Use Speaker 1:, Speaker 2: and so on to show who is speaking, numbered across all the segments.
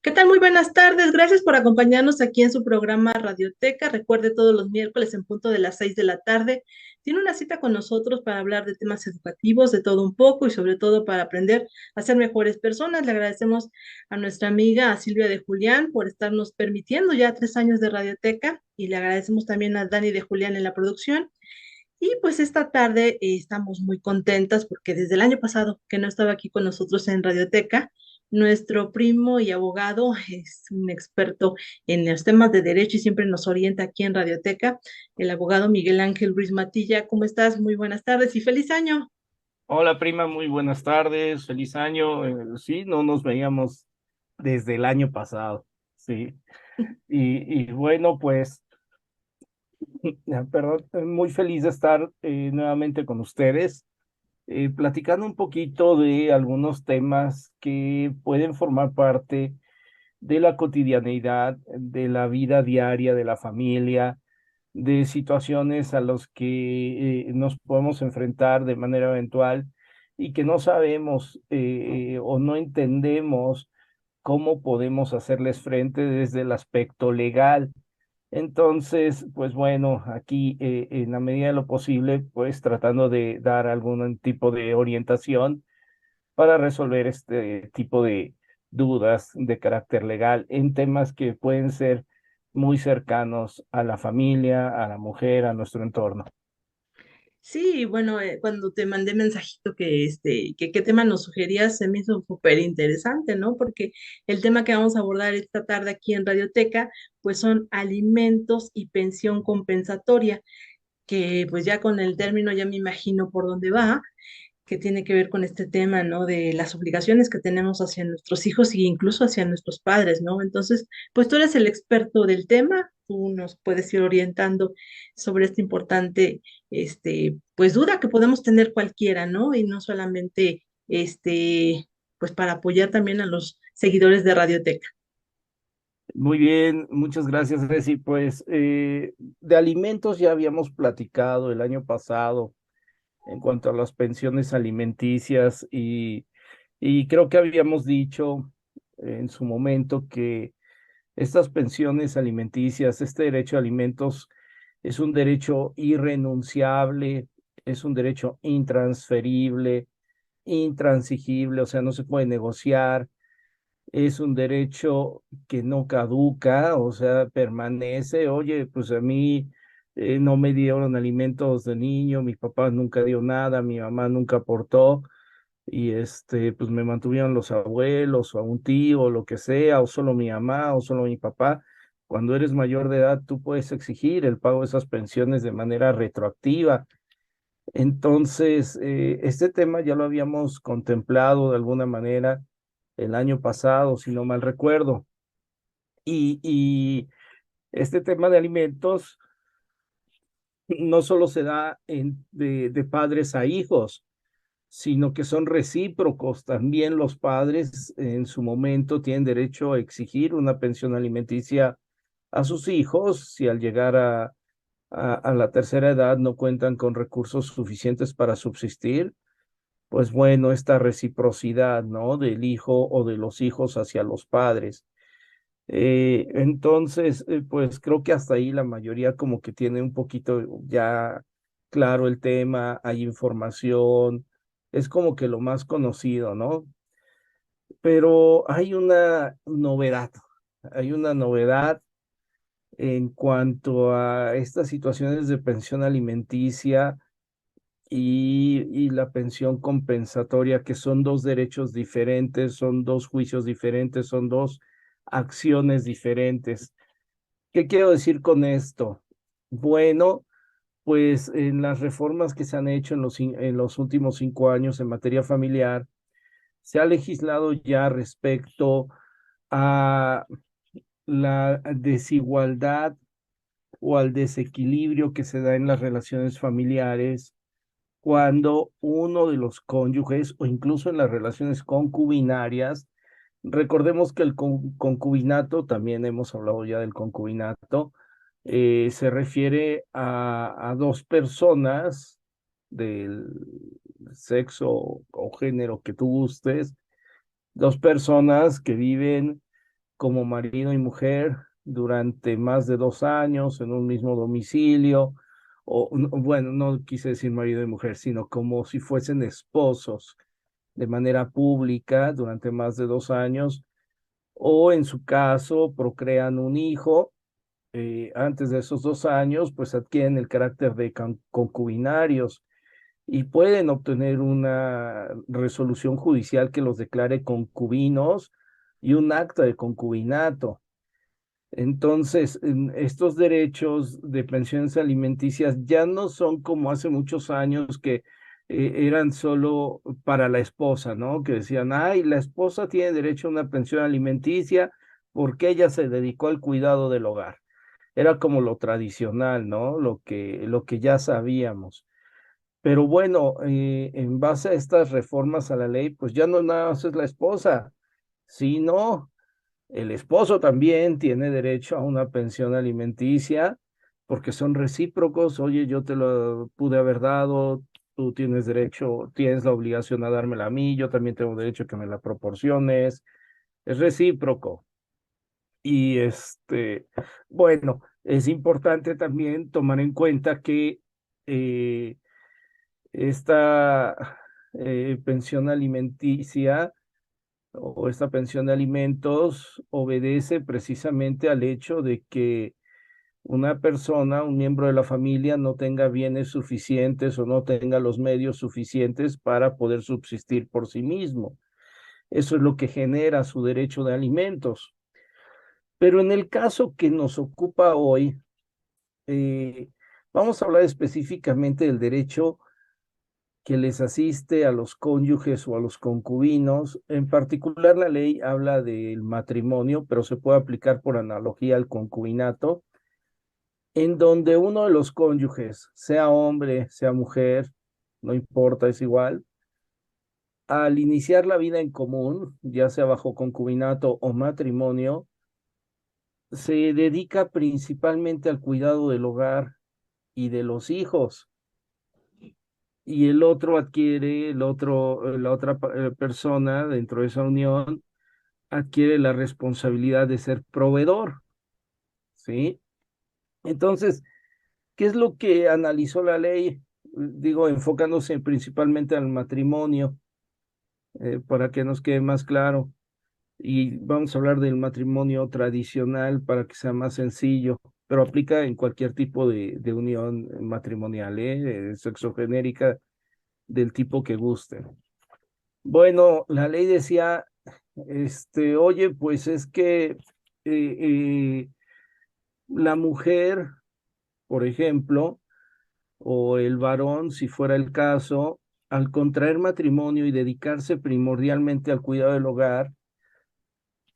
Speaker 1: ¿Qué tal? Muy buenas tardes. Gracias por acompañarnos aquí en su programa Radioteca. Recuerde todos los miércoles en punto de las 6 de la tarde. Tiene una cita con nosotros para hablar de temas educativos, de todo un poco y sobre todo para aprender a ser mejores personas. Le agradecemos a nuestra amiga a Silvia de Julián por estarnos permitiendo ya 3 años de Radioteca y le agradecemos también a Dani de Julián en la producción. Y pues esta tarde estamos muy contentas porque desde el año pasado que no estaba aquí con nosotros en Radioteca, nuestro primo y abogado es un experto en los temas de derecho y siempre nos orienta aquí en Radioteca, el abogado Miguel Ángel Ruiz Matilla. ¿Cómo estás? Muy buenas tardes y feliz año.
Speaker 2: Hola prima, muy buenas tardes, feliz año. Sí, no nos veíamos desde el año pasado, sí. Y bueno, pues, perdón, muy feliz de estar nuevamente con ustedes, platicando un poquito de algunos temas que pueden formar parte de la cotidianeidad, de la vida diaria de la familia, de situaciones a los que nos podemos enfrentar de manera eventual y que no sabemos o no entendemos cómo podemos hacerles frente desde el aspecto legal. Entonces, pues bueno, aquí en la medida de lo posible, pues tratando de dar algún tipo de orientación para resolver este tipo de dudas de carácter legal en temas que pueden ser muy cercanos a la familia, a la mujer, a nuestro entorno.
Speaker 1: Sí, bueno, cuando te mandé mensajito que qué tema nos sugerías, se me hizo súper interesante, ¿no? Porque el tema que vamos a abordar esta tarde aquí en Radioteca, pues son alimentos y pensión compensatoria, que pues ya con el término ya me imagino por dónde va, que tiene que ver con este tema, ¿no? De las obligaciones que tenemos hacia nuestros hijos e incluso hacia nuestros padres, ¿no? Entonces, pues tú eres el experto del tema, tú nos puedes ir orientando sobre esta importante, pues duda que podemos tener cualquiera, ¿no? Y no solamente, pues para apoyar también a los seguidores de Radioteca.
Speaker 2: Muy bien, muchas gracias, Ceci. Pues de alimentos ya habíamos platicado el año pasado en cuanto a las pensiones alimenticias y creo que habíamos dicho en su momento que estas pensiones alimenticias, este derecho a alimentos es un derecho irrenunciable, es un derecho intransferible, intransigible, o sea, no se puede negociar, es un derecho que no caduca, o sea, permanece. Oye, pues a mí no me dieron alimentos de niño, mi papá nunca dio nada, mi mamá nunca aportó y pues me mantuvieron los abuelos o a un tío o lo que sea, o solo mi mamá o solo mi papá. Cuando eres mayor de edad, tú puedes exigir el pago de esas pensiones de manera retroactiva. Entonces, este tema ya lo habíamos contemplado de alguna manera el año pasado, si no mal recuerdo. Y este tema de alimentos no solo se da de padres a hijos, sino que son recíprocos. También los padres en su momento tienen derecho a exigir una pensión alimenticia a sus hijos si al llegar a la tercera edad no cuentan con recursos suficientes para subsistir. Pues bueno, esta reciprocidad, ¿no? Del hijo o de los hijos hacia los padres. Entonces, pues creo que hasta ahí la mayoría como que tiene un poquito ya claro el tema, hay información, es como que lo más conocido, ¿no? Pero hay una novedad en cuanto a estas situaciones de pensión alimenticia y la pensión compensatoria, que son dos derechos diferentes, son dos juicios diferentes, son dos acciones diferentes. ¿Qué quiero decir con esto? Bueno, pues en las reformas que se han hecho en los últimos 5 años en materia familiar, se ha legislado ya respecto a la desigualdad o al desequilibrio que se da en las relaciones familiares cuando uno de los cónyuges o incluso en las relaciones concubinarias, recordemos que el concubinato, también hemos hablado ya del concubinato, se refiere a dos personas del sexo o género que tú gustes, dos personas que viven como marido y mujer durante más de 2 años en un mismo domicilio, bueno, no quise decir marido y mujer, sino como si fuesen esposos de manera pública durante más de 2 años, o en su caso procrean un hijo. Antes de esos 2 años, pues adquieren el carácter de concubinarios y pueden obtener una resolución judicial que los declare concubinos y un acta de concubinato. Entonces, estos derechos de pensiones alimenticias ya no son como hace muchos años que eran solo para la esposa, ¿no? Que decían, ay, la esposa tiene derecho a una pensión alimenticia porque ella se dedicó al cuidado del hogar. Era como lo tradicional, ¿no? Lo que ya sabíamos. Pero bueno, en base a estas reformas a la ley, pues ya no nada más es la esposa, sino el esposo también tiene derecho a una pensión alimenticia porque son recíprocos. Oye, yo te lo pude haber dado, tú tienes derecho, tienes la obligación a dármela a mí, yo también tengo derecho a que me la proporciones. Es recíproco. Y bueno, es importante también tomar en cuenta que eh, esta pensión alimenticia o esta pensión de alimentos obedece precisamente al hecho de que una persona, un miembro de la familia, no tenga bienes suficientes o no tenga los medios suficientes para poder subsistir por sí mismo. Eso es lo que genera su derecho de alimentos. Pero en el caso que nos ocupa hoy, eh, vamos a hablar específicamente del derecho que les asiste a los cónyuges o a los concubinos. En particular, la ley habla del matrimonio, pero se puede aplicar por analogía al concubinato, en donde uno de los cónyuges, sea hombre, sea mujer, no importa, es igual, al iniciar la vida en común, ya sea bajo concubinato o matrimonio, se dedica principalmente al cuidado del hogar y de los hijos. Y el otro adquiere, la otra persona dentro de esa unión adquiere la responsabilidad de ser proveedor, ¿sí? Entonces, ¿qué es lo que analizó la ley? Digo, enfocándose principalmente al matrimonio, para que nos quede más claro. Y vamos a hablar del matrimonio tradicional para que sea más sencillo, pero aplica en cualquier tipo de unión matrimonial, sexogenérica, del tipo que guste. Bueno, la ley decía, oye, pues es que la mujer, por ejemplo, o el varón, si fuera el caso, al contraer matrimonio y dedicarse primordialmente al cuidado del hogar,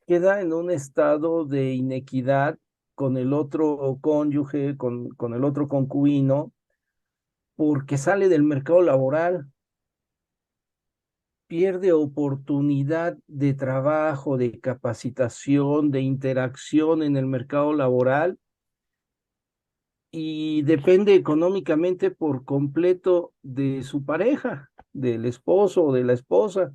Speaker 2: queda en un estado de inequidad con el otro cónyuge, con el otro concubino, porque sale del mercado laboral, pierde oportunidad de trabajo, de capacitación, de interacción en el mercado laboral y depende económicamente por completo de su pareja, del esposo o de la esposa.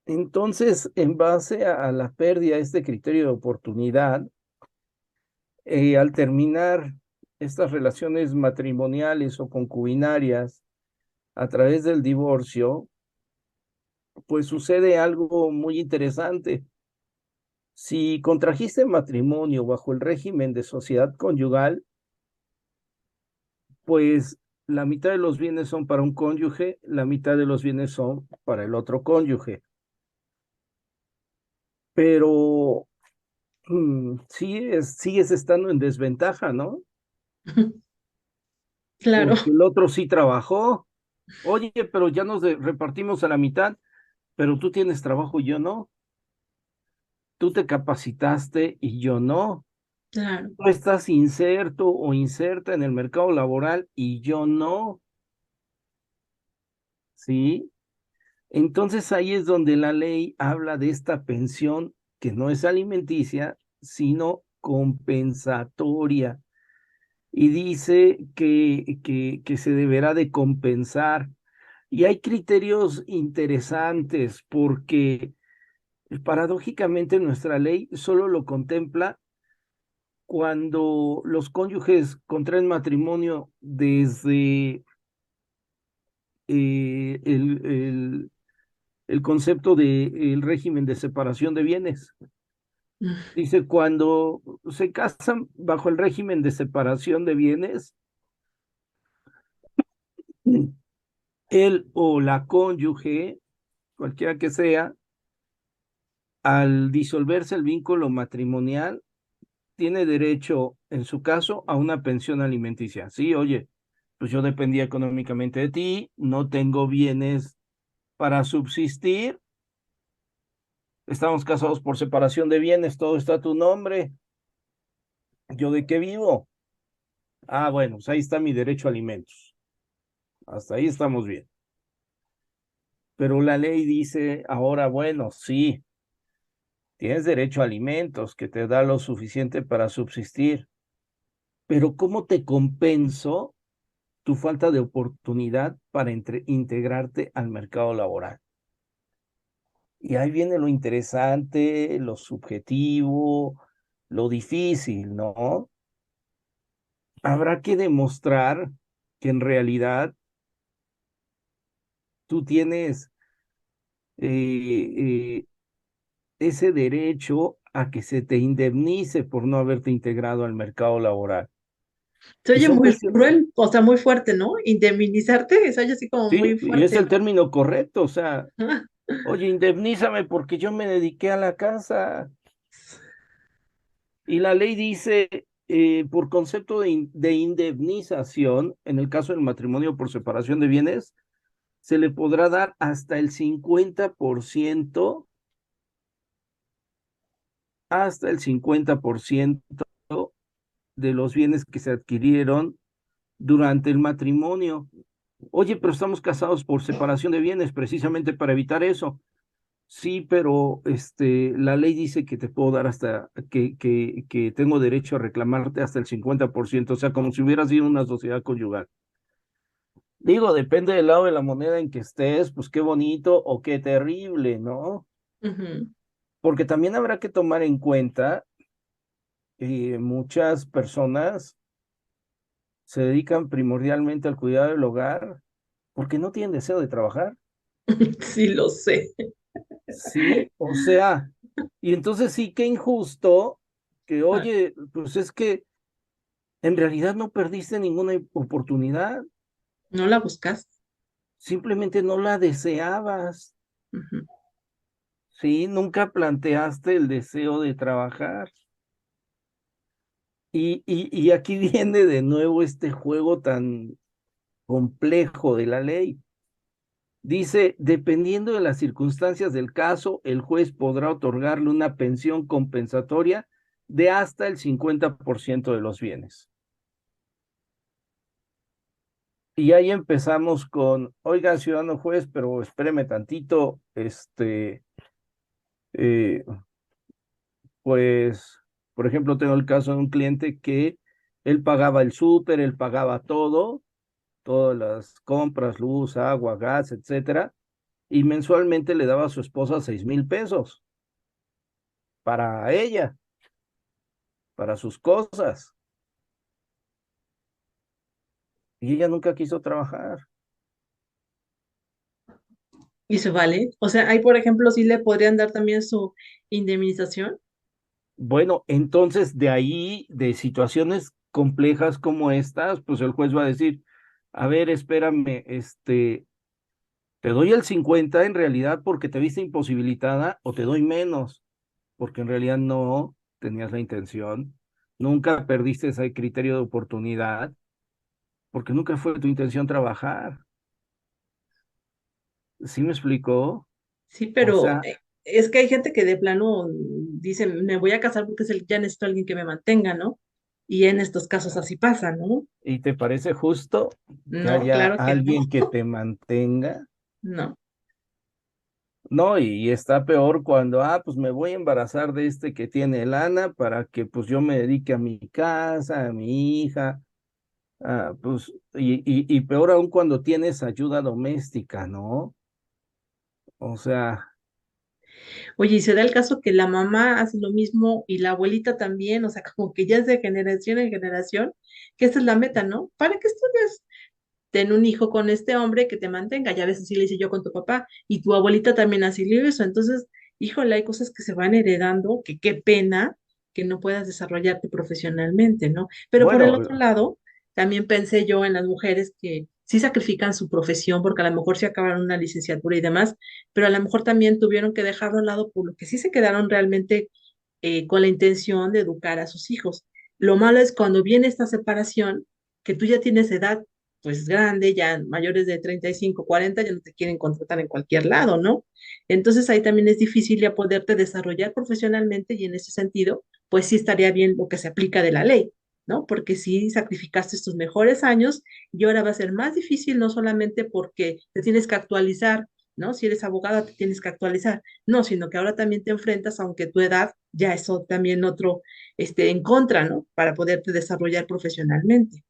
Speaker 2: Entonces, en base a la pérdida de este criterio de oportunidad, al terminar estas relaciones matrimoniales o concubinarias a través del divorcio, pues sucede algo muy interesante. Si contrajiste matrimonio bajo el régimen de sociedad conyugal, pues la mitad de los bienes son para un cónyuge, la mitad de los bienes son para el otro cónyuge. Pero sigues estando en desventaja, ¿no?
Speaker 1: Claro,
Speaker 2: Porque el otro sí trabajó. Oye, pero ya nos repartimos a la mitad, pero tú tienes trabajo y yo no. Tú te capacitaste y yo no.
Speaker 1: claro.
Speaker 2: Tú estás inserto o inserta en el mercado laboral y yo no, ¿sí? Entonces ahí es donde la ley habla de esta pensión que no es alimenticia, sino compensatoria. Y dice que se deberá de compensar. Y hay criterios interesantes porque Paradójicamente, nuestra ley solo lo contempla cuando los cónyuges contraen matrimonio desde el concepto del régimen de separación de bienes. Dice, cuando se casan bajo el régimen de separación de bienes, él o la cónyuge, cualquiera que sea, al disolverse el vínculo matrimonial, tiene derecho, en su caso, a una pensión alimenticia. Sí, oye, pues yo dependía económicamente de ti, no tengo bienes para subsistir, estamos casados por separación de bienes, todo está a tu nombre, ¿yo de qué vivo? Ah, bueno, pues ahí está mi derecho a alimentos. Hasta ahí estamos bien. Pero la ley dice ahora, bueno, sí, tienes derecho a alimentos que te da lo suficiente para subsistir, pero ¿cómo te compenso tu falta de oportunidad para integrarte al mercado laboral? Y ahí viene lo interesante, lo subjetivo, lo difícil, ¿no? Habrá que demostrar que en realidad tú tienes eh, ese derecho a que se te indemnice por no haberte integrado al mercado laboral.
Speaker 1: Se
Speaker 2: Y
Speaker 1: oye
Speaker 2: son
Speaker 1: muy
Speaker 2: cuestiones,
Speaker 1: cruel, o sea, muy fuerte, ¿no? Indemnizarte, se oye así como
Speaker 2: sí,
Speaker 1: muy
Speaker 2: y es el
Speaker 1: fuerte.
Speaker 2: término correcto, o sea, oye, indemnízame porque yo me dediqué a la casa. Y la ley dice, por concepto de indemnización, en el caso del matrimonio por separación de bienes, se le podrá dar hasta el 50% de los bienes que se adquirieron durante el matrimonio. Oye, pero estamos casados por separación de bienes, precisamente para evitar eso. Sí, pero la ley dice que te puedo dar hasta, que tengo derecho a reclamarte hasta el 50%, o sea, como si hubiera sido una sociedad conyugal. Digo, depende del lado de la moneda en que estés, pues qué bonito o qué terrible, ¿no?
Speaker 1: Ujú.
Speaker 2: Porque también habrá que tomar en cuenta que muchas personas se dedican primordialmente al cuidado del hogar porque no tienen deseo de trabajar.
Speaker 1: Sí, lo sé.
Speaker 2: Sí, o sea, y entonces sí, qué injusto que,
Speaker 1: Ah,
Speaker 2: oye, pues es que en realidad no perdiste ninguna oportunidad,
Speaker 1: no la buscas.
Speaker 2: simplemente no la deseabas,
Speaker 1: Ujú.
Speaker 2: ¿sí? Nunca planteaste el deseo de trabajar. Y aquí viene de nuevo este juego tan complejo de la ley. Dice, dependiendo de las circunstancias del caso, el juez podrá otorgarle una pensión compensatoria de hasta el 50% de los bienes. Y ahí empezamos con, oiga, ciudadano juez, pero espéreme tantito, eh, pues, por ejemplo, tengo el caso de un cliente que él pagaba el súper, él pagaba todo, todas las compras, luz, agua, gas, etcétera, y mensualmente le daba a su esposa 6,000 pesos para ella, para sus cosas, y ella nunca quiso trabajar.
Speaker 1: Y se vale. O sea, ahí, por ejemplo, sí le podrían dar también su indemnización.
Speaker 2: Bueno, entonces de ahí, de situaciones complejas como estas, pues el juez va a decir, a ver, espérame, te doy el 50 en realidad porque te viste imposibilitada o te doy menos porque en realidad no tenías la intención, nunca perdiste ese criterio de oportunidad porque nunca fue tu intención trabajar. ¿Sí me explicó?
Speaker 1: Sí,
Speaker 2: O
Speaker 1: pero
Speaker 2: sea,
Speaker 1: es que hay gente que de plano dice, me voy a casar porque ya necesito a alguien que me mantenga, ¿no? Y en estos casos así pasa, ¿no?
Speaker 2: ¿y te parece justo que
Speaker 1: No,
Speaker 2: haya
Speaker 1: claro que no.
Speaker 2: alguien que te mantenga?
Speaker 1: No.
Speaker 2: No, y está peor cuando, pues me voy a embarazar de este que tiene lana para que pues yo me dedique a mi casa, a mi hija, pues, y peor aún cuando tienes ayuda doméstica, ¿no? O sea,
Speaker 1: Oye, y se da el caso que la mamá hace lo mismo y la abuelita también, o sea, como que ya es de generación en generación, que esa es la meta, ¿no? ¿Para qué estudias? Ten un hijo con este hombre que te mantenga, ya ves, así le hice yo con tu papá, y tu abuelita también así le hizo. Entonces, híjole, hay cosas que se van heredando, que qué pena que no puedas desarrollarte profesionalmente, ¿no? Pero por el
Speaker 2: Bueno,
Speaker 1: otro lado, también pensé yo en las mujeres que sí sacrifican su profesión porque a lo mejor sí acabaron una licenciatura y demás, pero a lo mejor también tuvieron que dejarlo a un lado por lo que sí se quedaron realmente con la intención de educar a sus hijos. Lo malo es cuando viene esta separación, que tú ya tienes edad pues grande, ya mayores de 35 40 ya no te quieren contratar en cualquier lado, ¿no? Entonces ahí también es difícil ya poderte desarrollar profesionalmente y en ese sentido, pues sí estaría bien lo que se aplica de la ley, ¿no? Porque si sacrificaste tus mejores años y ahora va a ser más difícil, no solamente porque te tienes que actualizar, ¿no? Si eres abogada, te tienes que actualizar, no, sino que ahora también te enfrentas, aunque tu edad ya es también otro, en contra, ¿no? Para poderte desarrollar profesionalmente.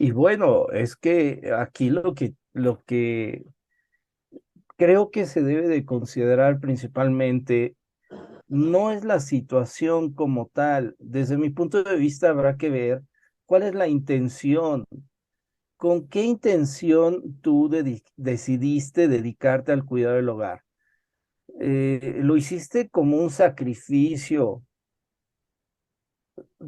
Speaker 2: y bueno, es que aquí lo que creo que se debe de considerar principalmente no es la situación como tal. Desde mi punto de vista habrá que ver cuál es la intención. ¿Con qué intención tú decidiste dedicarte al cuidado del hogar? ¿Lo hiciste como un sacrificio,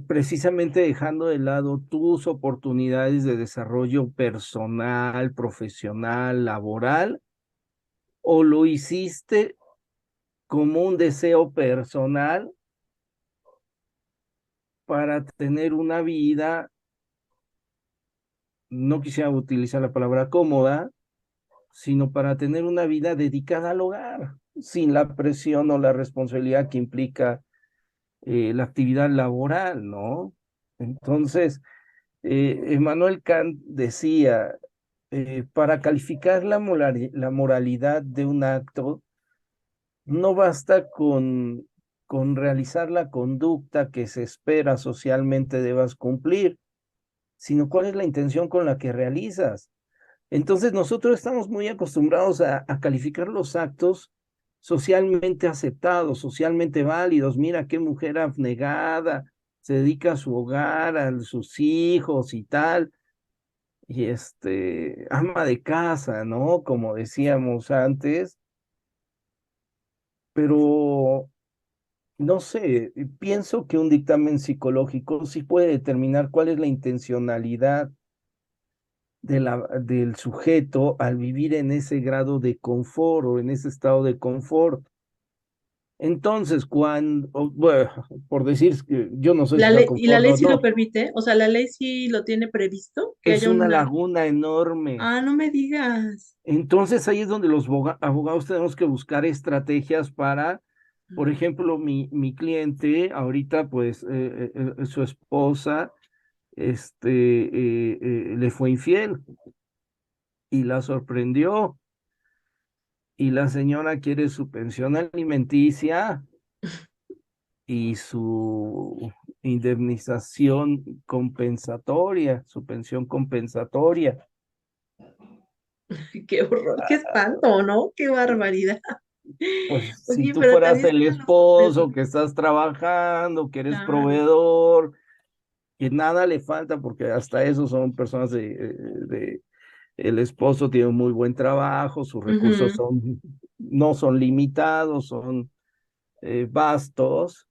Speaker 2: precisamente dejando de lado tus oportunidades de desarrollo personal, profesional, laboral? ¿O lo hiciste como un deseo personal para tener una vida, no quisiera utilizar la palabra cómoda, sino para tener una vida dedicada al hogar, sin la presión o la responsabilidad que implica la actividad laboral, ¿no? Entonces, Emmanuel Kant decía, para calificar la moralidad de un acto, no basta con realizar la conducta que se espera socialmente debas cumplir, sino cuál es la intención con la que realizas. Entonces nosotros estamos muy acostumbrados a calificar los actos socialmente aceptados, socialmente válidos. Mira qué mujer abnegada, se dedica a su hogar, a sus hijos y tal, y ama de casa, ¿no? Como decíamos antes, pero no sé, pienso que un dictamen psicológico sí puede determinar cuál es la intencionalidad del sujeto al vivir en ese grado de confort o en ese estado de confort. Entonces, bueno, por decir que yo no sé si
Speaker 1: La
Speaker 2: está
Speaker 1: ley, y la
Speaker 2: confort
Speaker 1: ley
Speaker 2: o
Speaker 1: sí lo
Speaker 2: no,
Speaker 1: permite, o sea, la ley sí lo tiene previsto, que
Speaker 2: es
Speaker 1: haya
Speaker 2: una
Speaker 1: una...
Speaker 2: laguna enorme.
Speaker 1: Ah, no me digas.
Speaker 2: Entonces ahí es donde los abogados tenemos que buscar estrategias para, por ejemplo, mi cliente, ahorita pues su esposa le fue infiel y la sorprendió. Y la señora quiere su pensión alimenticia y su indemnización compensatoria, su pensión compensatoria.
Speaker 1: Qué horror, qué espanto, ¿no? Qué barbaridad.
Speaker 2: Pues si
Speaker 1: Oye,
Speaker 2: tú
Speaker 1: pero
Speaker 2: fueras
Speaker 1: también
Speaker 2: el
Speaker 1: suena lo complejo.
Speaker 2: esposo, que estás trabajando, que eres
Speaker 1: Claro.
Speaker 2: proveedor, que nada le falta, porque hasta eso son personas el esposo tiene un muy buen trabajo, sus recursos
Speaker 1: Ujú.
Speaker 2: no son limitados, son vastos.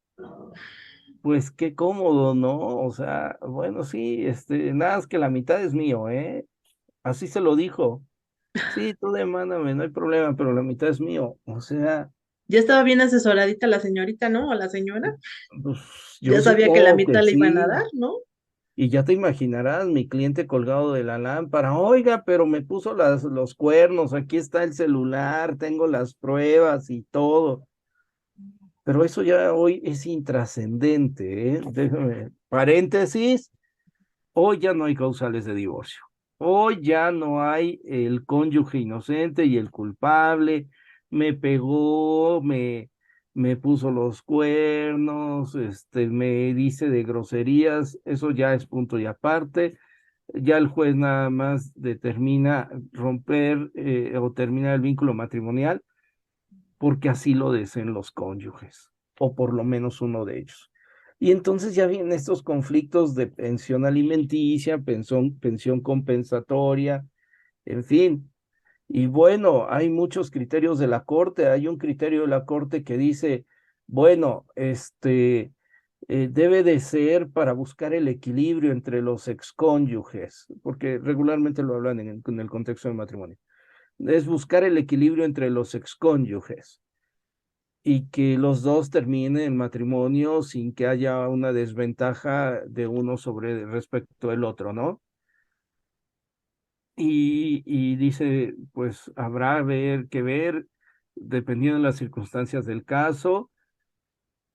Speaker 2: Pues qué cómodo, ¿no? O sea, bueno, sí, nada más que la mitad es mío, ¿eh? Así se lo dijo. Sí, tú demándame, no hay problema, pero la mitad es mío. O sea,
Speaker 1: Ya estaba bien asesoradita la señorita, ¿no? O la señora.
Speaker 2: pues yo
Speaker 1: Ya sabía que la
Speaker 2: supongo que
Speaker 1: mitad le iban a
Speaker 2: sí.
Speaker 1: dar, ¿no?
Speaker 2: Y ya te imaginarás, mi cliente colgado de la lámpara, oiga, pero me puso los cuernos, aquí está el celular, tengo las pruebas y todo. Pero eso ya hoy es intrascendente, ¿eh? Déjame, paréntesis. Hoy ya no hay causales de divorcio. Hoy ya no hay el cónyuge inocente y el culpable. Me pegó, me puso los cuernos, me dice de groserías. Eso ya es punto y aparte. Ya el juez nada más determina romper o terminar el vínculo matrimonial porque así lo deseen los cónyuges, o por lo menos uno de ellos. Y entonces ya vienen estos conflictos de pensión alimenticia, pensión compensatoria, en fin. Y bueno, hay muchos criterios de la Corte. Hay un criterio de la Corte que dice, bueno, debe de ser para buscar el equilibrio entre los excónyuges, porque regularmente lo hablan en el contexto del matrimonio. Es buscar el equilibrio entre los excónyuges y que los dos terminen el matrimonio sin que haya una desventaja de uno sobre respecto del otro, ¿no? Y dice, pues habrá que ver, dependiendo de las circunstancias del caso,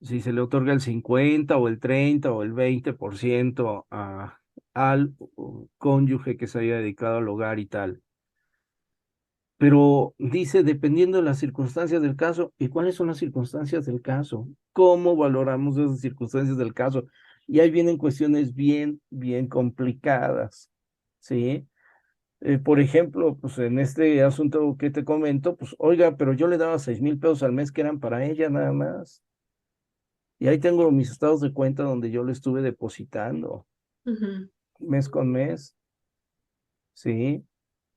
Speaker 2: si se le otorga el 50 o el 30 o el 20% al cónyuge que se haya dedicado al hogar y tal. Pero dice, dependiendo de las circunstancias del caso, ¿y cuáles son las circunstancias del caso? ¿Cómo valoramos esas circunstancias del caso? Y ahí vienen cuestiones bien, bien complicadas, ¿sí? Por ejemplo, pues en este asunto que te comento, pues oiga, pero yo le daba 6,000 pesos al mes que eran para ella nada más. Y ahí tengo mis estados de cuenta donde yo le estuve depositando
Speaker 1: Ujú.
Speaker 2: mes con mes, ¿sí?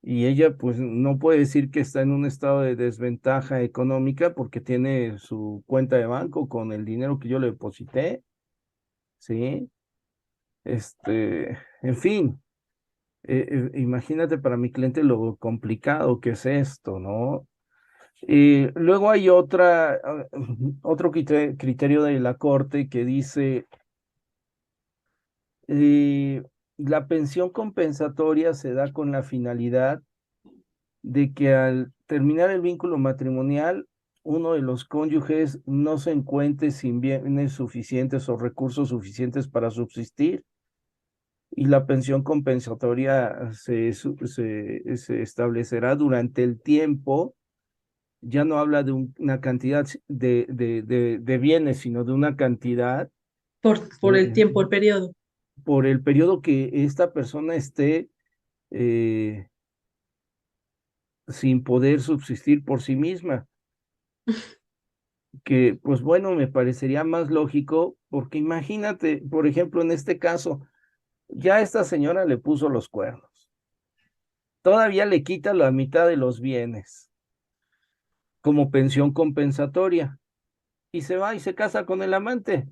Speaker 2: Y ella pues no puede decir que está en un estado de desventaja económica porque tiene su cuenta de banco con el dinero que yo le deposité, ¿sí? En fin, imagínate para mi cliente lo complicado que es esto, ¿no? Y luego hay otro criterio de la Corte que dice, eh, la pensión compensatoria se da con la finalidad de que al terminar el vínculo matrimonial, uno de los cónyuges no se encuentre sin bienes suficientes o recursos suficientes para subsistir, y la pensión compensatoria se establecerá durante el tiempo. Ya no habla de una cantidad de bienes, sino de una cantidad
Speaker 1: Por el
Speaker 2: eh,
Speaker 1: tiempo, el periodo.
Speaker 2: por el periodo que esta persona esté eh, sin poder subsistir por sí misma. Que, pues bueno, me parecería más lógico, porque imagínate, por ejemplo, en este caso, ya esta señora le puso los cuernos, todavía le quita la mitad de los bienes como pensión compensatoria y se va y se casa con el amante.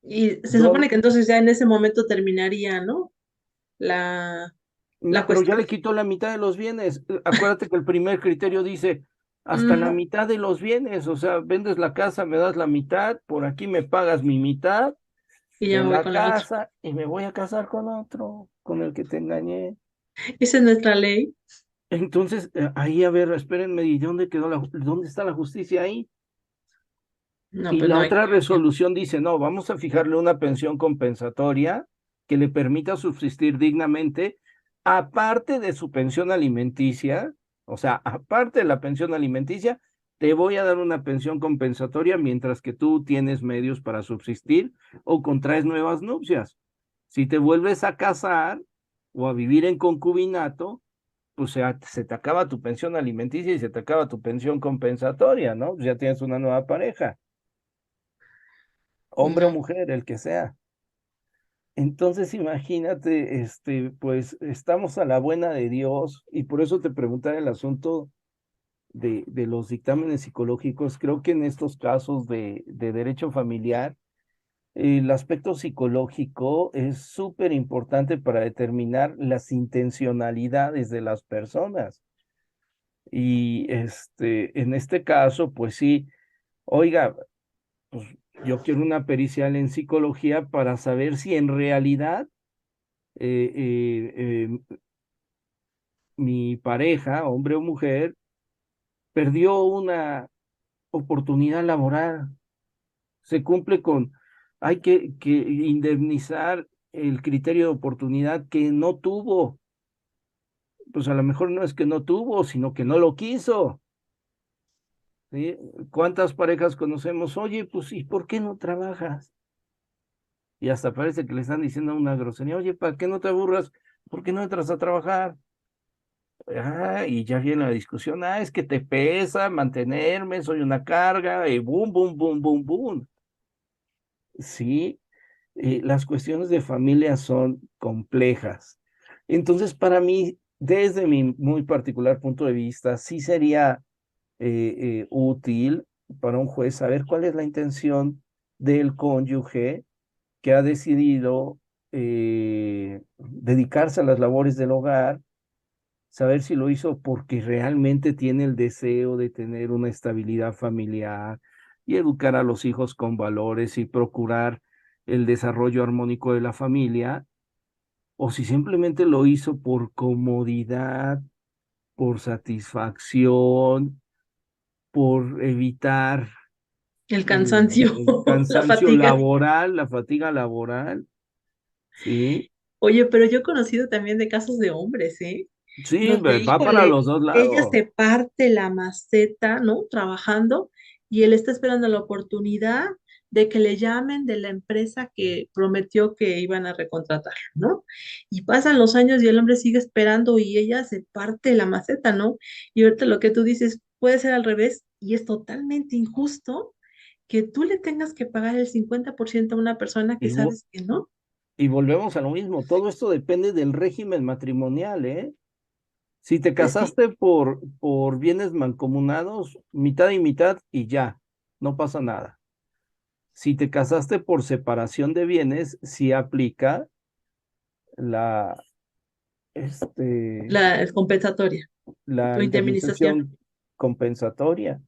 Speaker 1: Y se supone que entonces ya en ese momento terminaría, ¿no? La, la
Speaker 2: No, pero ya
Speaker 1: cuestión.
Speaker 2: le quitó la mitad de los bienes. Acuérdate que el primer criterio dice hasta la
Speaker 1: Ujú.
Speaker 2: mitad de los bienes, o sea, vendes la casa, me das la mitad, por aquí me pagas mi mitad
Speaker 1: Y ya
Speaker 2: de
Speaker 1: me voy
Speaker 2: la
Speaker 1: con la otra.
Speaker 2: casa y me voy a casar con otro, con el que te engañé.
Speaker 1: Esa es nuestra ley.
Speaker 2: Entonces, ahí, a ver, espérenme, ¿y dónde está la justicia ahí?
Speaker 1: No,
Speaker 2: Y
Speaker 1: pues
Speaker 2: la
Speaker 1: no hay
Speaker 2: otra
Speaker 1: justicia.
Speaker 2: resolución dice, no, vamos a fijarle una pensión compensatoria que le permita subsistir dignamente, aparte de su pensión alimenticia, o sea, aparte de la pensión alimenticia, te voy a dar una pensión compensatoria mientras que tú tienes medios para subsistir o contraes nuevas nupcias. Si te vuelves a casar o a vivir en concubinato, pues se te acaba tu pensión alimenticia y se te acaba tu pensión compensatoria, ¿no? Pues ya tienes una nueva pareja, hombre o
Speaker 1: No.
Speaker 2: mujer, el que sea. Entonces, imagínate, pues estamos a la buena de Dios y por eso te preguntaba el asunto de los dictámenes psicológicos. Creo que en estos casos de derecho familiar, el aspecto psicológico es súper importante para determinar las intencionalidades de las personas. Y en este caso, pues sí, oiga, pues yo quiero una pericial en psicología para saber si en realidad eh, mi pareja, hombre o mujer, perdió una oportunidad laboral. Se cumple con, hay que indemnizar el criterio de oportunidad que no tuvo. Pues a lo mejor no es que no tuvo, sino que no lo quiso. ¿Sí? ¿Cuántas parejas conocemos? Oye, pues ¿y por qué no trabajas? Y hasta parece que le están diciendo una grosería. Oye, ¿para qué no te aburras? ¿Por qué no entras a trabajar? Y ya viene la discusión, es que te pesa mantenerme, soy una carga, y boom, boom, boom, boom, boom. Sí, las cuestiones de familia son complejas. Entonces, para mí, desde mi muy particular punto de vista, sí sería útil para un juez saber cuál es la intención del cónyuge que ha decidido dedicarse a las labores del hogar, saber si lo hizo porque realmente tiene el deseo de tener una estabilidad familiar y educar a los hijos con valores y procurar el desarrollo armónico de la familia, o si simplemente lo hizo por comodidad, por satisfacción, por evitar
Speaker 1: El cansancio,
Speaker 2: el
Speaker 1: la
Speaker 2: cansancio
Speaker 1: fatiga.
Speaker 2: laboral, la fatiga laboral, ¿sí?
Speaker 1: Oye, pero yo he conocido también de casos de hombres, ¿eh?
Speaker 2: Sí,
Speaker 1: Donde,
Speaker 2: va para
Speaker 1: híjole,
Speaker 2: los dos
Speaker 1: ella
Speaker 2: lados.
Speaker 1: se parte la maceta, ¿no? Trabajando y él está esperando la oportunidad de que le llamen de la empresa que prometió que iban a recontratar, ¿no? Y pasan los años y el hombre sigue esperando y ella se parte la maceta, ¿no? Y ahorita lo que tú dices puede ser al revés y es totalmente injusto que tú le tengas que pagar el 50% a una persona que
Speaker 2: Y, vo-
Speaker 1: sabes que no.
Speaker 2: y volvemos a lo mismo, todo esto depende del régimen matrimonial, ¿eh? Si te
Speaker 1: Sí,
Speaker 2: casaste por bienes mancomunados, mitad y mitad y ya, no pasa nada. Si te casaste por separación de bienes, sí aplica la, este,
Speaker 1: la es compensatoria
Speaker 2: la
Speaker 1: o indemnización.
Speaker 2: indemnización compensatoria,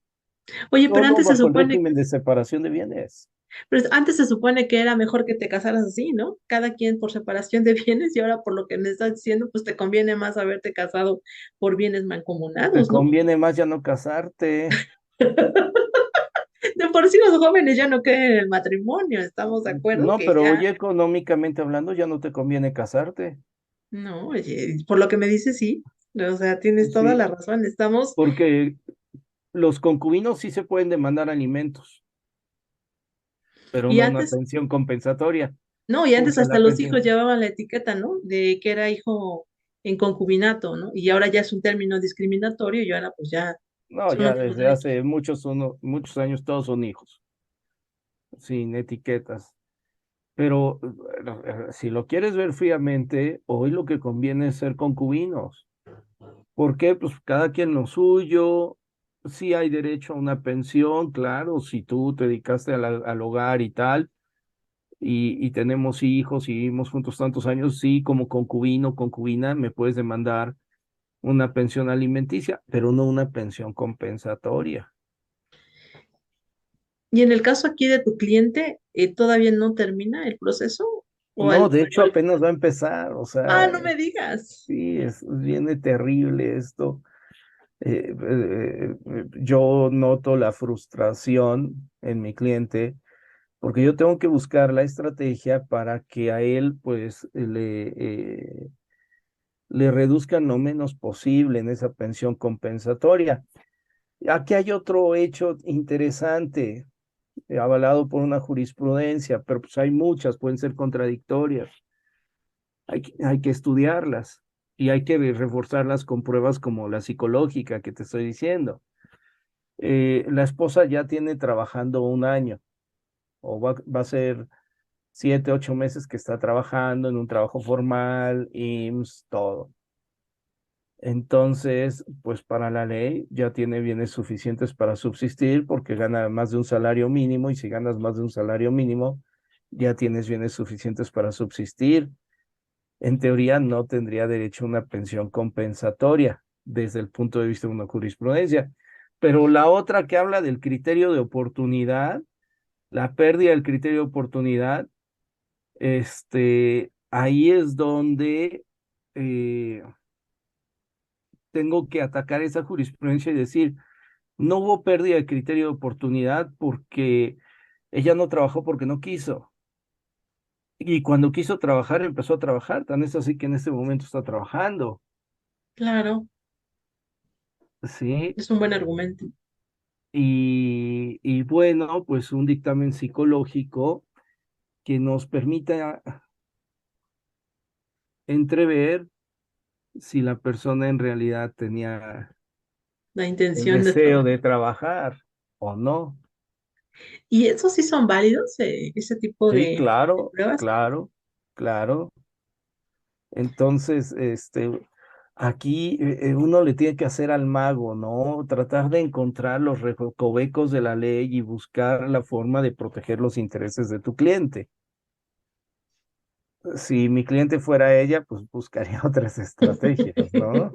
Speaker 1: Oye, pero
Speaker 2: solo
Speaker 1: antes se
Speaker 2: bajo el
Speaker 1: supone,
Speaker 2: régimen de separación de bienes.
Speaker 1: pero antes se supone que era mejor que te casaras así, ¿no? Cada quien por separación de bienes y ahora por lo que me estás diciendo, pues te conviene más haberte casado por bienes
Speaker 2: Te
Speaker 1: mancomunados, ¿no?
Speaker 2: conviene más ya no casarte.
Speaker 1: De por sí los jóvenes ya no creen en el matrimonio, estamos de acuerdo
Speaker 2: No,
Speaker 1: que
Speaker 2: pero
Speaker 1: ya,
Speaker 2: oye, económicamente hablando, ya no te conviene casarte.
Speaker 1: no, oye, por lo que me dices, sí, o sea, tienes toda
Speaker 2: Sí,
Speaker 1: la razón, estamos,
Speaker 2: porque los concubinos sí se pueden demandar alimentos, pero
Speaker 1: y
Speaker 2: no una
Speaker 1: antes,
Speaker 2: pensión compensatoria,
Speaker 1: no, y antes
Speaker 2: porque
Speaker 1: hasta
Speaker 2: la
Speaker 1: los hijos
Speaker 2: pensión,
Speaker 1: llevaban la etiqueta, ¿no? De que era hijo en concubinato, ¿no? Y ahora ya es un término discriminatorio y ahora pues ya
Speaker 2: no,
Speaker 1: son los
Speaker 2: ya
Speaker 1: mismos
Speaker 2: desde
Speaker 1: derechos.
Speaker 2: hace muchos años todos son hijos, sin etiquetas. Pero si lo quieres ver fríamente, hoy lo que conviene es ser concubinos. ¿Por qué? Pues cada quien lo suyo. Sí hay derecho a una pensión, claro, si tú te dedicaste al hogar y tal, y tenemos hijos y vivimos juntos tantos años, sí, como concubino, concubina, me puedes demandar una pensión alimenticia, pero no una pensión compensatoria.
Speaker 1: Y en el caso aquí de tu cliente, ¿todavía no termina el proceso? ¿O,
Speaker 2: No, de
Speaker 1: o
Speaker 2: hecho apenas va a empezar, o
Speaker 1: Ah,
Speaker 2: sea,
Speaker 1: no me digas.
Speaker 2: sí, viene terrible esto. Yo noto la frustración en mi cliente porque yo tengo que buscar la estrategia para que a él pues le reduzcan lo menos posible en esa pensión compensatoria. Aquí hay otro hecho interesante, avalado por una jurisprudencia, pero pues hay muchas, pueden ser contradictorias. Hay que estudiarlas y hay que reforzarlas con pruebas como la psicológica que te estoy diciendo. La esposa ya tiene trabajando un año o va a ser 7, 8 meses que está trabajando en un trabajo formal, IMSS, todo. Entonces, pues para la ley ya tiene bienes suficientes para subsistir porque gana más de un salario mínimo y si ganas más de un salario mínimo, ya tienes bienes suficientes para subsistir. En teoría no tendría derecho a una pensión compensatoria desde el punto de vista de una jurisprudencia. Pero la otra que habla del criterio de oportunidad, la pérdida del criterio de oportunidad, ahí es donde eh, tengo que atacar esa jurisprudencia y decir, no hubo pérdida de criterio de oportunidad porque ella no trabajó porque no quiso. Y cuando quiso trabajar, empezó a trabajar. Tan es así que en este momento está trabajando.
Speaker 1: Claro,
Speaker 2: Sí.
Speaker 1: es un buen argumento.
Speaker 2: Y bueno, pues un dictamen psicológico que nos permita entrever si la persona en realidad tenía
Speaker 1: La
Speaker 2: el
Speaker 1: intención de
Speaker 2: deseo
Speaker 1: trabajar.
Speaker 2: de trabajar o no.
Speaker 1: ¿Y esos sí son válidos, ese tipo
Speaker 2: Sí,
Speaker 1: de
Speaker 2: claro,
Speaker 1: pruebas?
Speaker 2: claro, claro. Entonces, aquí uno le tiene que hacer al mago, ¿no? Tratar de encontrar los recovecos de la ley y buscar la forma de proteger los intereses de tu cliente. Si mi cliente fuera ella, pues buscaría otras estrategias, ¿no?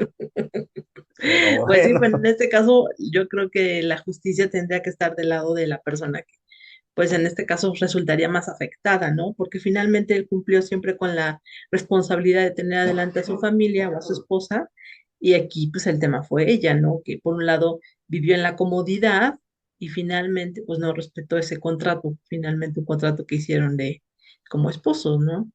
Speaker 2: Pero
Speaker 1: Pues sí,
Speaker 2: bueno,
Speaker 1: bueno, en este caso yo creo que la justicia tendría que estar del lado de la persona que, pues en este caso resultaría más afectada, ¿no? Porque finalmente él cumplió siempre con la responsabilidad de tener adelante a su familia o a su esposa, y aquí pues el tema fue ella, ¿no? Que por un lado vivió en la comodidad y finalmente pues no respetó ese contrato, finalmente un contrato que hicieron de como esposos, ¿no?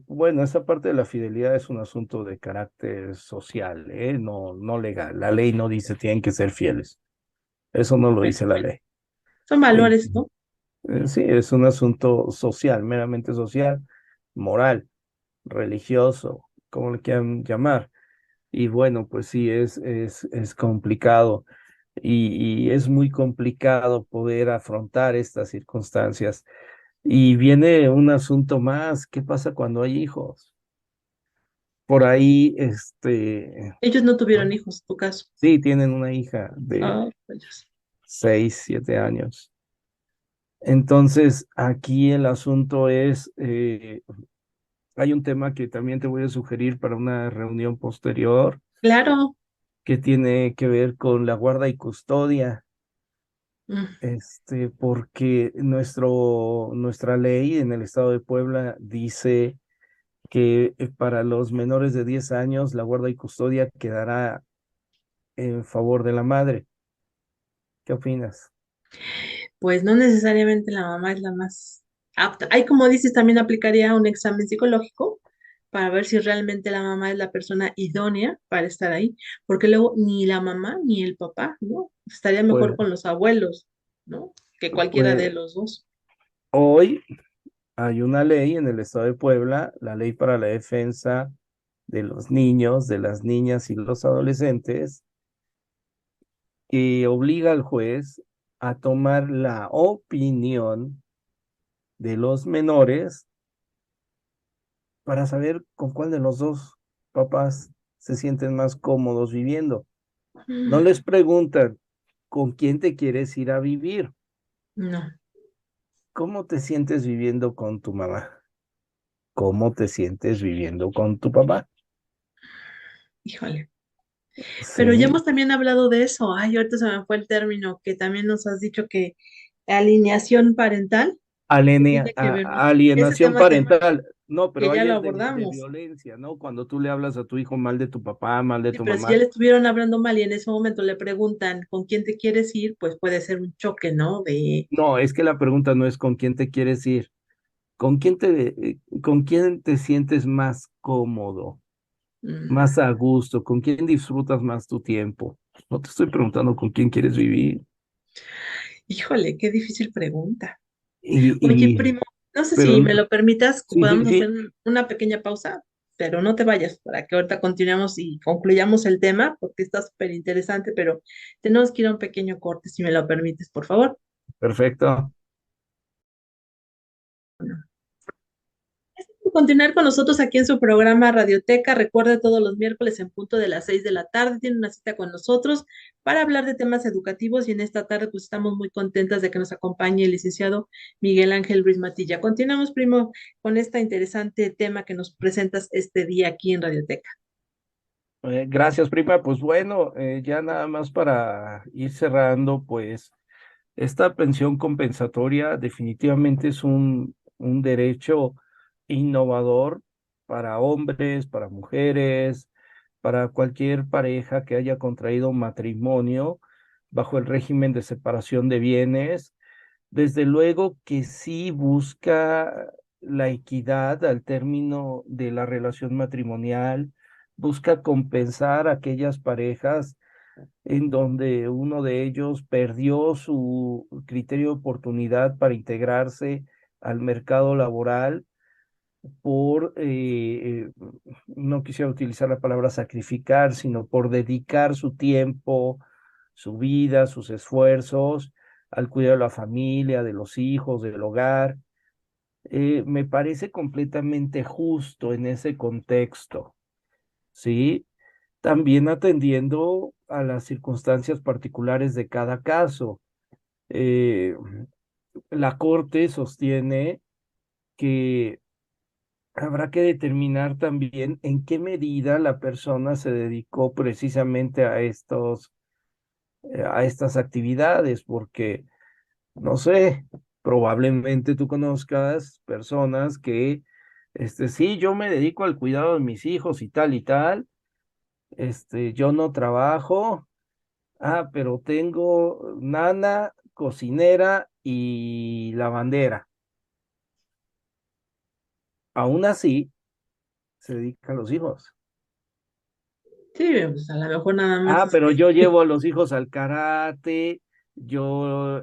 Speaker 2: bueno, esa parte de la fidelidad es un asunto de carácter social, ¿eh? No, no legal. La ley no dice tienen que ser fieles. Eso no lo
Speaker 1: Bueno,
Speaker 2: dice la ley.
Speaker 1: son
Speaker 2: Eh,
Speaker 1: valores, ¿no?
Speaker 2: sí, es un asunto social, meramente social, moral, religioso, como le quieran llamar. Y bueno, pues sí, es complicado y es muy complicado poder afrontar estas circunstancias. Y viene un asunto más, ¿qué pasa cuando hay hijos? Por ahí,
Speaker 1: Ellos no tuvieron hijos, en tu caso.
Speaker 2: sí, tienen una hija de
Speaker 1: Ah, rayos.
Speaker 2: 6, 7 años. Entonces, aquí el asunto es, hay un tema que también te voy a sugerir para una reunión posterior,
Speaker 1: Claro.
Speaker 2: que tiene que ver con la guarda y custodia,
Speaker 1: Mm,
Speaker 2: porque nuestra ley en el estado de Puebla dice que para los menores de 10 años la guarda y custodia quedará en favor de la madre. ¿Qué opinas?
Speaker 1: Pues no necesariamente la mamá es la más apta. Hay, como dices, también aplicaría un examen psicológico para ver si realmente la mamá es la persona idónea para estar ahí, porque luego ni la mamá ni el papá, ¿no? Estaría mejor
Speaker 2: Pues,
Speaker 1: con los abuelos, ¿no? Que cualquiera de
Speaker 2: pues
Speaker 1: los dos.
Speaker 2: hoy hay una ley en el estado de Puebla, la ley para la defensa de los niños, de las niñas y los adolescentes, que obliga al juez a tomar la opinión de los menores para saber con cuál de los dos papás se sienten más cómodos viviendo. No
Speaker 1: Mm,
Speaker 2: les preguntan con quién te quieres ir a vivir,
Speaker 1: no,
Speaker 2: cómo te sientes viviendo con tu mamá, cómo te sientes viviendo con tu papá.
Speaker 1: híjole. Pero ya
Speaker 2: Sí,
Speaker 1: hemos también hablado de eso. Ay, ahorita se me fue el término que también nos has dicho que alineación parental, que tiene que ver, ¿no? Ese
Speaker 2: alienación
Speaker 1: tema
Speaker 2: parental. No,
Speaker 1: que
Speaker 2: pero
Speaker 1: ya
Speaker 2: ahí
Speaker 1: lo
Speaker 2: es de
Speaker 1: abordamos.
Speaker 2: violencia, ¿no? Cuando tú le hablas a tu hijo mal de tu papá, mal de
Speaker 1: Sí,
Speaker 2: tu
Speaker 1: pero si ya
Speaker 2: mamá.
Speaker 1: le estuvieron hablando mal y en ese momento le preguntan con quién te quieres ir, pues puede ser un choque, ¿no? De,
Speaker 2: No, es que la pregunta no es con quién te quieres ir, con quién te sientes más cómodo,
Speaker 1: mm,
Speaker 2: más a gusto, con quién disfrutas más tu tiempo. No te estoy preguntando con quién quieres vivir.
Speaker 1: híjole, qué difícil pregunta.
Speaker 2: Y,
Speaker 1: Oye,
Speaker 2: y,
Speaker 1: primo, no sé si
Speaker 2: pero
Speaker 1: me lo permitas, que
Speaker 2: sí, sí,
Speaker 1: podamos hacer
Speaker 2: sí,
Speaker 1: una pequeña pausa, pero no te vayas para que ahorita continuemos y concluyamos el tema, porque está súper interesante, pero tenemos que ir a un pequeño corte, si me lo permites, por favor.
Speaker 2: perfecto.
Speaker 1: Continuar con nosotros aquí en su programa Radioteca. Recuerde todos los miércoles en punto de las 6 de la tarde. Tiene una cita con nosotros para hablar de temas educativos y en esta tarde pues estamos muy contentas de que nos acompañe el licenciado Miguel Ángel Ruiz Matilla. Continuamos, primo, con este interesante tema que nos presentas este día aquí en Radioteca.
Speaker 2: Gracias, prima. Pues bueno, ya nada más para ir cerrando, pues esta pensión compensatoria definitivamente es un derecho innovador para hombres, para mujeres, para cualquier pareja que haya contraído matrimonio bajo el régimen de separación de bienes. Desde luego que sí busca la equidad al término de la relación matrimonial, busca compensar a aquellas parejas en donde uno de ellos perdió su criterio de oportunidad para integrarse al mercado laboral no quisiera utilizar la palabra sacrificar, sino por dedicar su tiempo, su vida, sus esfuerzos al cuidado de la familia, de los hijos, del hogar. Me parece completamente justo en ese contexto, ¿sí? También atendiendo a las circunstancias particulares de cada caso. Eh, la Corte sostiene que habrá que determinar también en qué medida la persona se dedicó precisamente a estas actividades, porque, no sé, probablemente tú conozcas personas que, sí, yo me dedico al cuidado de mis hijos y tal, yo no trabajo, pero tengo nana, cocinera y lavandera. Aún así, se dedica a los hijos.
Speaker 1: Sí, pues a lo mejor nada más,
Speaker 2: Pero yo llevo a los hijos al karate, yo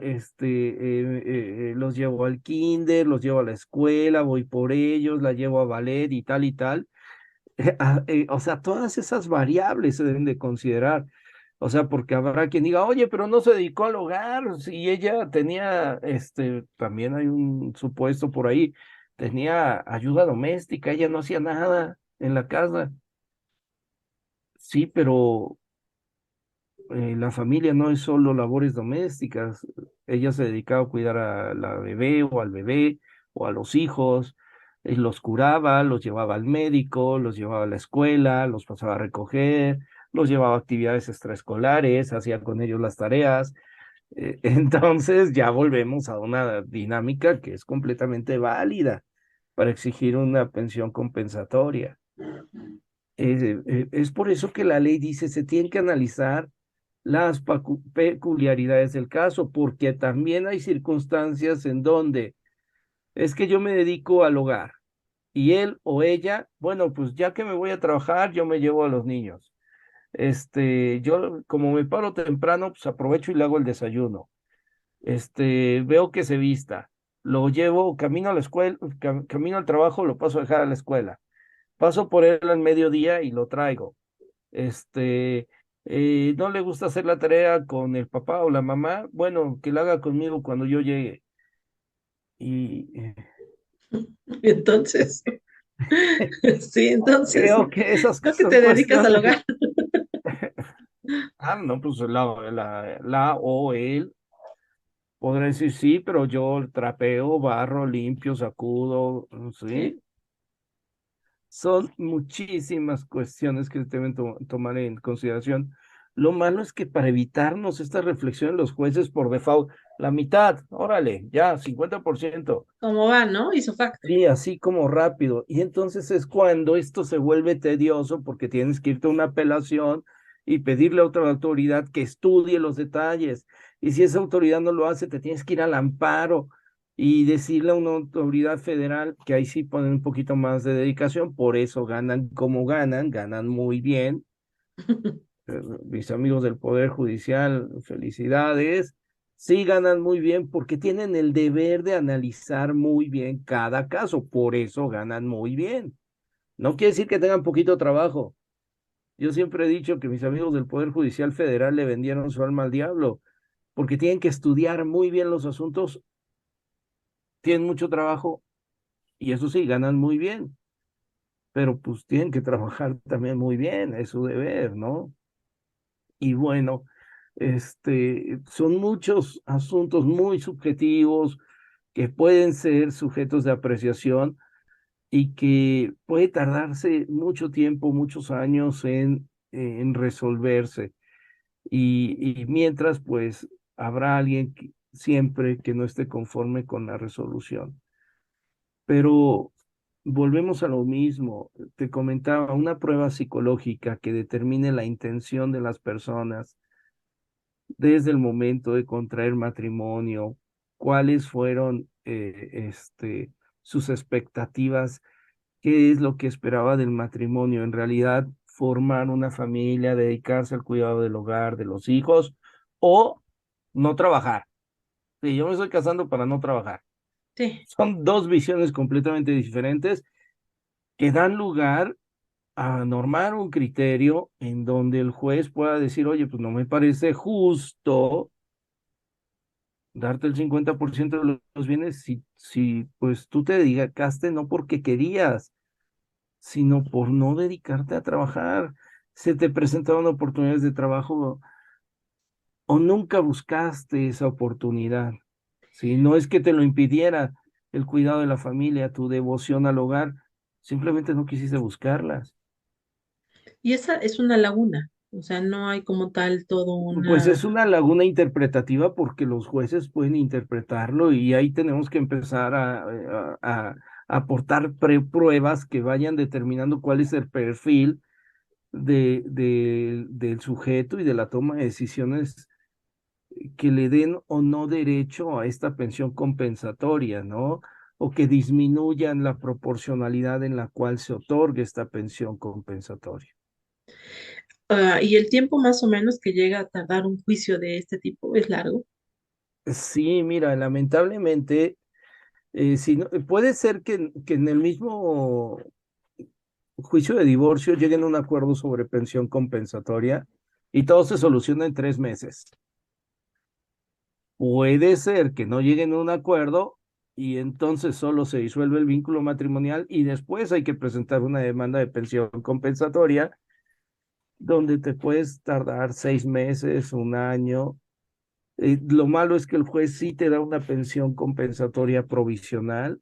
Speaker 2: los llevo al kinder, los llevo a la escuela, voy por ellos, la llevo a ballet y tal y tal. O sea, todas esas variables se deben de considerar. O sea, porque habrá quien diga, oye, pero no se dedicó al hogar, si ella tenía, también hay un supuesto por ahí, tenía ayuda doméstica, ella no hacía nada en la casa. Sí, pero la familia no es solo labores domésticas, ella se dedicaba a cuidar a la bebé o al bebé o a los hijos, los curaba, los llevaba al médico, los llevaba a la escuela, los pasaba a recoger, los llevaba a actividades extraescolares, hacía con ellos las tareas. Entonces ya volvemos a una dinámica que es completamente válida para exigir una pensión compensatoria. Es por eso que la ley dice se tienen que analizar las peculiaridades del caso, porque también hay circunstancias en donde es que yo me dedico al hogar y él o ella, bueno, pues ya que me voy a trabajar, yo me llevo a los niños. Yo como me paro temprano, pues aprovecho y le hago el desayuno. Veo que se vista, lo llevo, camino a la escuela, camino al trabajo, lo paso a dejar a la escuela. Paso por él al mediodía y lo traigo. Este, no le gusta hacer la tarea con el papá o la mamá, bueno, que la haga conmigo cuando yo llegue. Y
Speaker 1: entonces, sí, entonces,
Speaker 2: creo que esas
Speaker 1: ¿no que
Speaker 2: son
Speaker 1: te dedicas al
Speaker 2: cuestiones.
Speaker 1: hogar?
Speaker 2: No, pues la o él podrá decir sí, pero yo trapeo, barro, limpio, sacudo,
Speaker 1: Sí.
Speaker 2: ¿sí? Son muchísimas cuestiones que se deben tomar en consideración. Lo malo es que para evitarnos esta reflexión, los jueces por default, la mitad, órale, ya, 50%.
Speaker 1: ¿Cómo va, no? Hizo facto.
Speaker 2: Sí, así como rápido. Y entonces es cuando esto se vuelve tedioso porque tienes que irte a una apelación y pedirle a otra autoridad que estudie los detalles. Y si esa autoridad no lo hace, te tienes que ir al amparo y decirle a una autoridad federal que ahí sí ponen un poquito más de dedicación. Por eso ganan como ganan, ganan muy bien. Mis amigos del Poder Judicial, felicidades. Sí ganan muy bien porque tienen el deber de analizar muy bien cada caso, por eso ganan muy bien. No quiere decir que tengan poquito trabajo. Yo siempre he dicho que mis amigos del Poder Judicial Federal le vendieron su alma al diablo, porque tienen que estudiar muy bien los asuntos, tienen mucho trabajo y eso sí, ganan muy bien, pero pues tienen que trabajar también muy bien, es su deber, ¿no? Y bueno, son muchos asuntos muy subjetivos que pueden ser sujetos de apreciación y que puede tardarse mucho tiempo, muchos años en resolverse. Y mientras, pues, habrá alguien siempre que no esté conforme con la resolución. Pero volvemos a lo mismo. Te comentaba, una prueba psicológica que determine la intención de las personas desde el momento de contraer matrimonio, cuáles fueron sus expectativas, qué es lo que esperaba del matrimonio, en realidad formar una familia, dedicarse al cuidado del hogar, de los hijos, o no trabajar. Sí, yo me estoy casando para no trabajar.
Speaker 1: Sí.
Speaker 2: Son dos visiones completamente diferentes que dan lugar a normar un criterio en donde el juez pueda decir, oye, pues no me parece justo darte el 50% de los bienes si pues tú te dedicaste no porque querías, sino por no dedicarte a trabajar. Se te presentaron oportunidades de trabajo o nunca buscaste esa oportunidad. ¿Sí? No es que te lo impidiera el cuidado de la familia, tu devoción al hogar, simplemente no quisiste buscarlas.
Speaker 1: Y esa es una laguna, o sea, no hay como tal todo
Speaker 2: Pues es
Speaker 1: una...
Speaker 2: una laguna interpretativa porque los jueces pueden interpretarlo y ahí tenemos que empezar a aportar pruebas que vayan determinando cuál es el perfil del sujeto y de la toma de decisiones que le den o no derecho a esta pensión compensatoria, ¿no? O que disminuyan la proporcionalidad en la cual se otorga esta pensión compensatoria.
Speaker 1: y el tiempo más o menos que llega a tardar un juicio de este tipo es largo.
Speaker 2: Sí, mira, lamentablemente, si no- puede ser que en el mismo juicio de divorcio lleguen a un acuerdo sobre pensión compensatoria y todo se soluciona en 3 meses. Puede ser que no lleguen a un acuerdo y entonces solo se disuelve el vínculo matrimonial y después hay que presentar una demanda de pensión compensatoria donde te puedes tardar 6 meses, un año. Lo malo es que el juez sí te da una pensión compensatoria provisional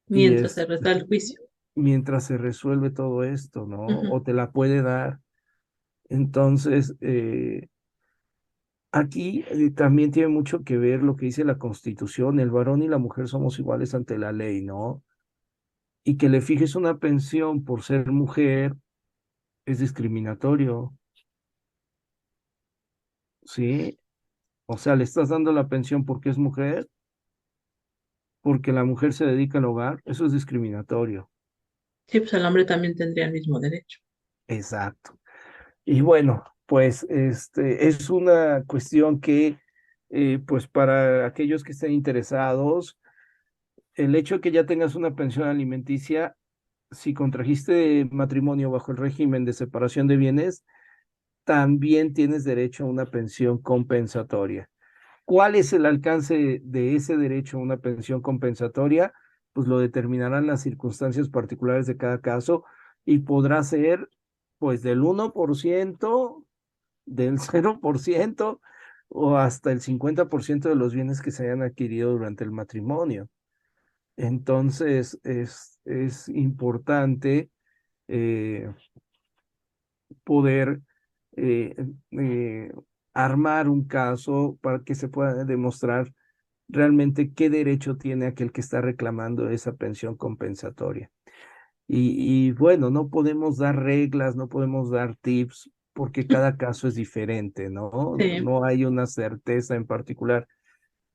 Speaker 2: y
Speaker 1: Mientras se
Speaker 2: es
Speaker 1: resta el juicio.
Speaker 2: mientras se resuelve todo esto, ¿no?
Speaker 1: Ujú.
Speaker 2: O te la puede dar. Entonces, aquí también tiene mucho que ver lo que dice la Constitución, el varón y la mujer somos iguales ante la ley, ¿no? Y que le fijes una pensión por ser mujer es discriminatorio, ¿sí? O sea, le estás dando la pensión porque es mujer, porque la mujer se dedica al hogar, eso es discriminatorio.
Speaker 1: Sí, pues el hombre también tendría el mismo derecho.
Speaker 2: Exacto. Y bueno, pues es una cuestión que, pues para aquellos que estén interesados, el hecho de que ya tengas una pensión alimenticia, si contrajiste matrimonio bajo el régimen de separación de bienes, también tienes derecho a una pensión compensatoria. ¿Cuál es el alcance de ese derecho a una pensión compensatoria? Pues lo determinarán las circunstancias particulares de cada caso y podrá ser pues del 1%, del 0% o hasta el 50% de los bienes que se hayan adquirido durante el matrimonio. Entonces, es importante eh, poder eh, eh, armar un caso para que se pueda demostrar realmente qué derecho tiene aquel que está reclamando esa pensión compensatoria. Y bueno, no podemos dar reglas, no podemos dar tips, porque cada caso es diferente, ¿no?
Speaker 1: Sí.
Speaker 2: No hay una certeza en particular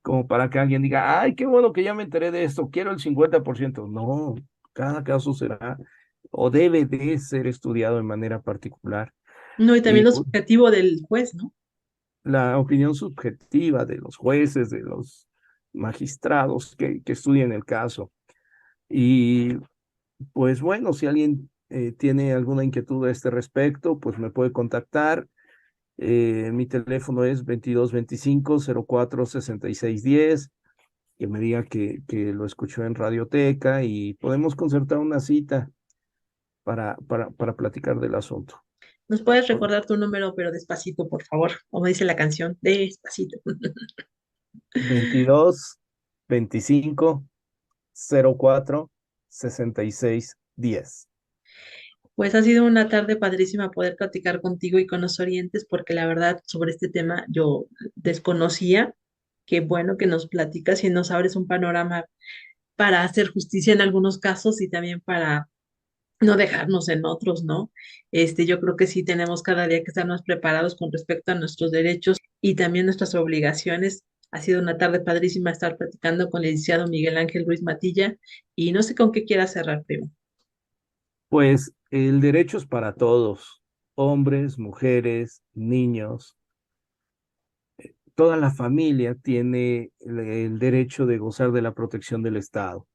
Speaker 2: como para que alguien diga, ay, qué bueno que ya me enteré de esto, quiero el 50%. No, cada caso será o debe de ser estudiado de manera particular.
Speaker 1: No, y también
Speaker 2: Y
Speaker 1: lo subjetivo del juez, ¿no?
Speaker 2: la opinión subjetiva de los jueces, de los magistrados que estudien el caso. Y pues bueno, si alguien tiene alguna inquietud a este respecto, pues me puede contactar. Mi teléfono es 2225-046610, que me diga que lo escuchó en Radioteca y podemos concertar una cita para platicar del asunto.
Speaker 1: ¿Nos puedes recordar tu número, pero despacito, por favor? Como dice la canción, despacito.
Speaker 2: 2225-046610.
Speaker 1: Pues ha sido una tarde padrísima poder platicar contigo y con los orientes, porque la verdad sobre este tema yo desconocía. Qué bueno que nos platicas y nos abres un panorama para hacer justicia en algunos casos y también para no dejarnos en otros, ¿no? Yo creo que sí tenemos cada día que estar más preparados con respecto a nuestros derechos y también nuestras obligaciones. Ha sido una tarde padrísima estar platicando con el licenciado Miguel Ángel Ruiz Matilla y no sé con qué quiera cerrar, primo.
Speaker 2: Pues el derecho es para todos, hombres, mujeres, niños. Toda la familia tiene el derecho de gozar de la protección del Estado.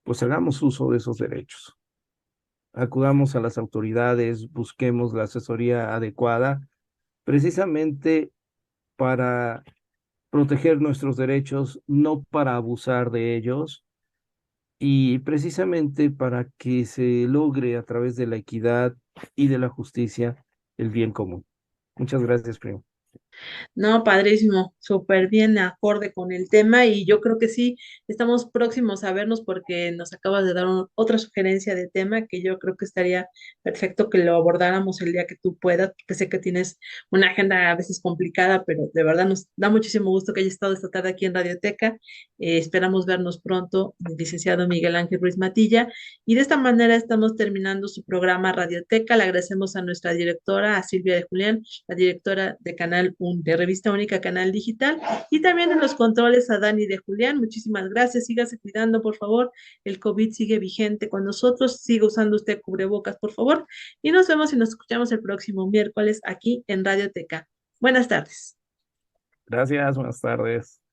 Speaker 2: pues hagamos uso de esos derechos. Acudamos a las autoridades, busquemos la asesoría adecuada, precisamente para proteger nuestros derechos, no para abusar de ellos y precisamente para que se logre a través de la equidad y de la justicia el bien común. Muchas gracias, primo.
Speaker 1: No, padrísimo, súper bien acorde con el tema y yo creo que sí, estamos próximos a vernos porque nos acabas de dar otra sugerencia de tema que yo creo que estaría perfecto que lo abordáramos el día que tú puedas, porque sé que tienes una agenda a veces complicada, pero de verdad nos da muchísimo gusto que hayas estado esta tarde aquí en Radioteca. Esperamos vernos pronto, licenciado Miguel Ángel Ruiz Matilla, y de esta manera estamos terminando su programa Radioteca. Le agradecemos a nuestra directora, a Silvia de Julián, la directora de de Revista Única Canal Digital, y también en los controles a Dani de Julián. Muchísimas gracias, sígase cuidando, por favor. El COVID sigue vigente con nosotros, siga usando usted cubrebocas, por favor, y nos vemos y nos escuchamos el próximo miércoles aquí en Radioteca. Buenas tardes.
Speaker 2: Gracias, buenas tardes.